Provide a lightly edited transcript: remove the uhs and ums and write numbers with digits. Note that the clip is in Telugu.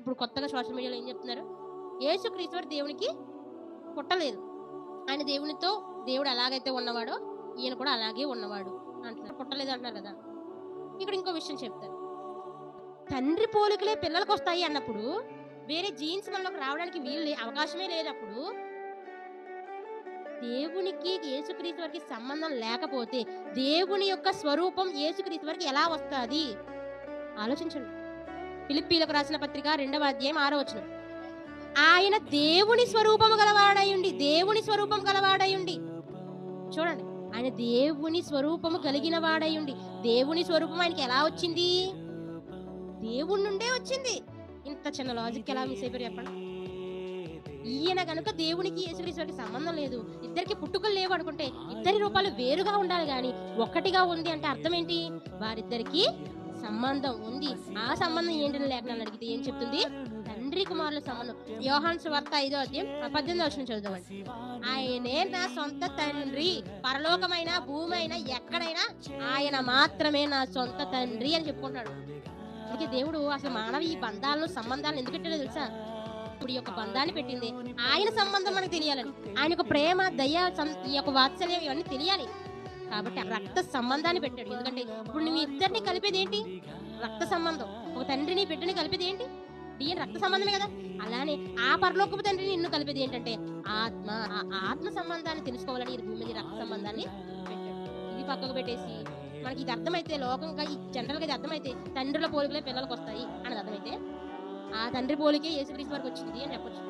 ఇప్పుడు కొత్తగా సోషల్ మీడియాలో ఏం చెప్తున్నారు, యేసుక్రీస్తు వారు దేవునికి పుట్టలేదు, ఆయన దేవుడు ఎలాగైతే ఉన్నవాడో ఈయన కూడా అలాగే ఉన్నవాడు అంటున్నారు. పుట్టలేదు అంటున్నారు కదా. ఇక్కడ ఇంకో విషయం చెప్తారు, తండ్రి పోలికలే పిల్లలకు వస్తాయి అన్నప్పుడు వేరే జీన్స్ మనలోకి రావడానికి అవకాశమే లేనప్పుడు దేవునికి యేసుక్రీస్తు వారికి సంబంధం లేకపోతే దేవుని యొక్క స్వరూపం యేసుక్రీస్తు వారికి ఎలా వస్తుంది ఆలోచించండి. ఫిలిప్పీలకు రాసిన పత్రిక 2వ అధ్యాయం 6వ వచనం, ఆయన దేవుని స్వరూపం గలవాడయుండి చూడండి, ఆయన దేవుని స్వరూపము కలిగిన వాడయుండి, దేవుని స్వరూపం ఆయనకి ఎలా వచ్చింది? దేవుడి నుండే వచ్చింది. ఇంత చిన్న లాజిక్ ఎలా మిస్ అయిపోయారు చెప్పండి. ఈయన కనుక దేవునికి యేసుక్రీస్తుకి సంబంధం లేదు, ఇద్దరికి పుట్టుకలు లేవు అనుకుంటే ఇద్దరి రూపాలు వేరుగా ఉండాలి కానీ ఒక్కటిగా ఉంది అంటే అర్థం ఏంటి? వారిద్దరికి సంబంధం ఉంది. ఆ సంబంధం ఏంటని లేఖనాలు అడిగితే ఏం చెప్తుంది? తండ్రి కుమారుల సంబంధం. యోహాను సువార్త 5వ అధ్యాయం 18వ వచనం చదువుదామండి. ఆయనే నా సొంత తండ్రి, పరలోకమైన భూమి అయినా ఎక్కడైనా ఆయన మాత్రమే నా సొంత తండ్రి అని చెప్పుకుంటాడు. అందుకే దేవుడు అసలు మానవ ఈ బంధాలను సంబంధాలను ఎందుకు పెట్టాడో తెలుసా? ఇప్పుడు ఈ యొక్క బంధాన్ని పెట్టింది ఆయన సంబంధం మనకు తెలియాలని, ఆయన యొక్క ప్రేమ, దయ, ఈ యొక్క వాత్సల్యం ఇవన్నీ తెలియాలి కాబట్టి రక్త సంబంధాన్ని పెట్టాడు. ఎందుకంటే ఇప్పుడు నువ్వు ఇద్దరిని కలిపేది ఏంటి? రక్త సంబంధం. ఒక తండ్రిని బిడ్డని కలిపేది ఏంటి? ఈయన రక్త సంబంధమే కదా. అలానే ఆ పరలోకపు తండ్రిని నిన్ను కలిపేది ఏంటంటే ఆత్మ. ఆ ఆత్మ సంబంధాన్ని తెలుసుకోవాలని ఈ భూమి మీద రక్త సంబంధాన్ని పెట్టాడు. ఇది పక్కకు పెట్టేసి మనకి ఇది అర్థమైతే, లోకంగా ఈ జనరల్గా ఇది అర్థమైతే తండ్రుల పోలికలే పిల్లలకు వస్తాయి అన్నది అర్థమైతే ఆ తండ్రి పోలికే యేసుక్రీస్తు వారికి వచ్చింది అని చెప్పొచ్చు.